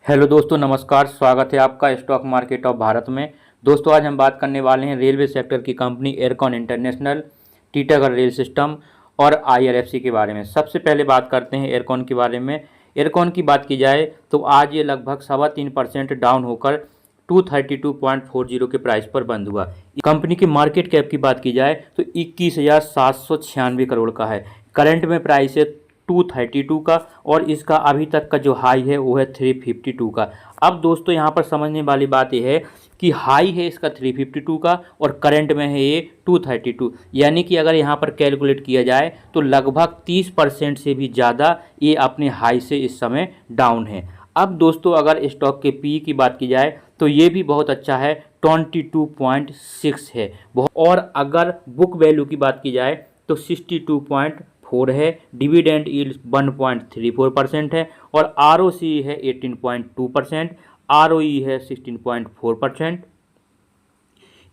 Hello दोस्तों, नमस्कार। स्वागत है आपका स्टॉक मार्केट ऑफ भारत में। दोस्तों, आज हम बात करने वाले हैं रेलवे सेक्टर की company aircon international, Titagarh rail system और आईआरएफसी के बारे में। सबसे पहले बात करते हैं एयरकॉन के बारे में। एयरकॉन की बात की जाए तो आज ये लगभग 3.25% डाउन होकर 232.40 के प्राइस पर बंद हुआ। कंपनी की मार्केट कैप की बात की जाए तो 21,796 करोड़ का है। करंट में प्राइस है 232 का और इसका अभी तक का जो हाई है वो है 352 का। अब दोस्तों यहाँ पर समझने वाली बात यह है कि हाई है इसका 352 का और करंट में है ये 232, यानी कि अगर यहाँ पर कैलकुलेट किया जाए तो लगभग 30% से भी ज़्यादा ये अपने हाई से इस समय डाउन है। अब दोस्तों अगर स्टॉक के पी की बात की जाए तो ये भी बहुत अच्छा है, 22.6 है। और अगर बुक वैल्यू की बात की जाए तो 62.4 है। डिविडेंड यील्ड 1.34% है और आरओसी है 18.2%, आरओई है 16.4%।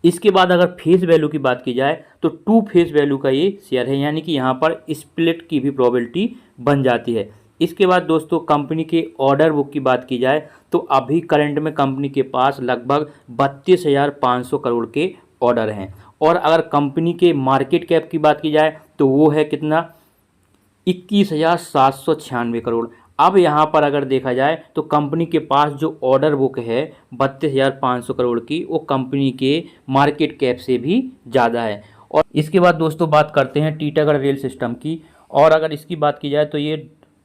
इसके बाद अगर फेस वैल्यू की बात की जाए तो 2 फेस वैल्यू का ये शेयर है, यानी कि यहाँ पर स्प्लिट की भी प्रोबेबिलिटी बन जाती है। इसके बाद दोस्तों कंपनी के ऑर्डर बुक की बात की जाए तो अभी करंट में कंपनी के पास लगभग 32,500 करोड़ के ऑर्डर हैं। और अगर कंपनी के मार्केट कैप की बात की जाए तो वो है कितना, 21,796 करोड़। अब यहाँ पर अगर देखा जाए तो कंपनी के पास जो ऑर्डर बुक है 32,500 करोड़ की, वो कंपनी के मार्केट कैप से भी ज़्यादा है। और इसके बाद दोस्तों बात करते हैं टीटागढ़ रेल सिस्टम की। और अगर इसकी बात की जाए तो ये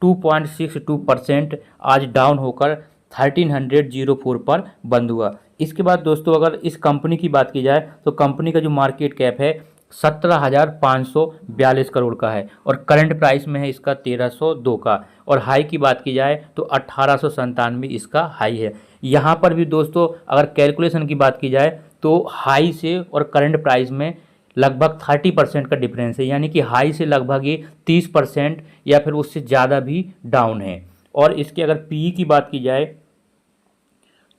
2.62% आज डाउन होकर 1304 पर बंद हुआ। इसके बाद दोस्तों अगर इस कंपनी की बात की जाए तो कंपनी का जो मार्केट कैप है 17,542 करोड़ का है और करंट प्राइस में है इसका 1,302 का। और हाई की बात की जाए तो 1,897 इसका हाई है। यहाँ पर भी दोस्तों अगर कैलकुलेशन की बात की जाए तो हाई से और करंट प्राइस में लगभग 30% का डिफरेंस है, यानी कि हाई से लगभग ये 30% या फिर उससे ज़्यादा भी डाउन है। और इसके अगर पी की बात की जाए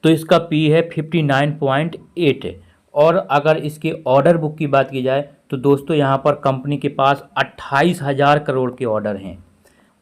तो इसका पी है 59.8 है। और अगर इसके ऑर्डर बुक की बात की जाए तो दोस्तों यहाँ पर कंपनी के पास 28,000 करोड़ के ऑर्डर हैं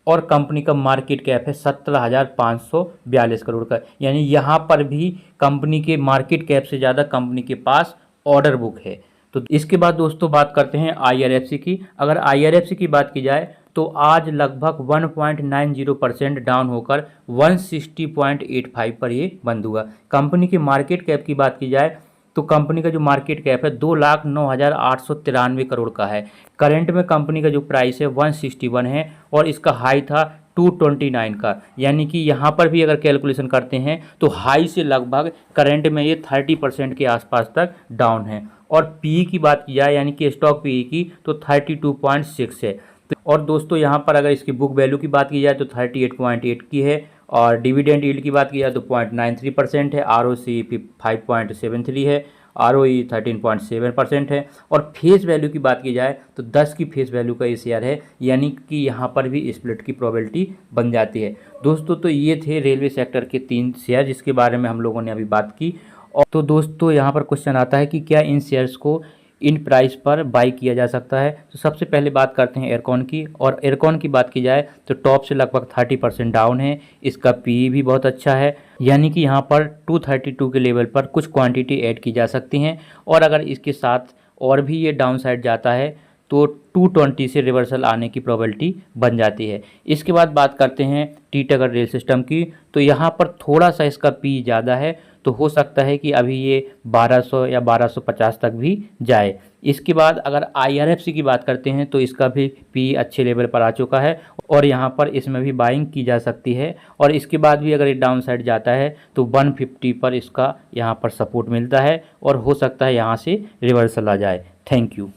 और कंपनी का मार्केट कैप है 17,542 करोड़ का, यानी यहाँ पर भी कंपनी के मार्केट कैप से ज़्यादा कंपनी के पास ऑर्डर बुक है। तो इसके बाद दोस्तों बात करते हैं आईआरएफसी की। अगर आईआरएफसी की बात की जाए तो आज लगभग 1.90% डाउन होकर 160.85 पर ये बंद हुआ। कंपनी के मार्केट कैप की बात की जाए तो कंपनी का जो मार्केट कैप है 2,09,893 करोड़ का है। करंट में कंपनी का जो प्राइस है 161 है और इसका हाई था 229 का, यानी कि यहाँ पर भी अगर कैलकुलेशन करते हैं तो हाई से लगभग करंट में ये 30% के आसपास तक डाउन है। और पी की बात की जाए यानी कि स्टॉक पी की तो 32.6 है। और दोस्तों यहाँ पर अगर इसकी बुक वैल्यू की बात की जाए तो 38.8 की है और डिविडेंड यील्ड की बात की जाए तो 0.93% है, आरओसी 5.73 है, आरओई 13.7% है। और फेस वैल्यू की बात की जाए तो 10 की फेस वैल्यू का ये शेयर है, यानी कि यहाँ पर भी स्प्लिट की प्रोबेबिलिटी बन जाती है। दोस्तों तो ये थे रेलवे सेक्टर के 3 शेयर जिसके बारे में हम लोगों ने अभी बात की। और तो दोस्तों यहाँ पर क्वेश्चन आता है कि क्या इन शेयर्स को इन प्राइस पर बाई किया जा सकता है। तो सबसे पहले बात करते हैं एयरकॉन की। और एयरकॉन की बात की जाए तो टॉप से लगभग 30% डाउन है। इसका पी भी बहुत अच्छा है, यानी कि यहाँ पर 232 के लेवल पर कुछ क्वांटिटी ऐड की जा सकती हैं। और अगर इसके साथ और भी ये डाउन साइड जाता है तो 220 से रिवर्सल आने की प्रोबेबिलिटी बन जाती है। इसके बाद बात करते हैं टीटागढ़ रेल सिस्टम की। तो यहाँ पर थोड़ा सा इसका पी ज़्यादा है, तो हो सकता है कि अभी ये 1200 या 1250 तक भी जाए। इसके बाद अगर आईआरएफसी की बात करते हैं तो इसका भी पी अच्छे लेवल पर आ चुका है और यहाँ पर इसमें भी बाइंग की जा सकती है। और इसके बाद भी अगर ये डाउन साइड जाता है तो 150 पर इसका यहाँ पर सपोर्ट मिलता है और हो सकता है यहाँ से रिवर्सल आ जाए। Thank you.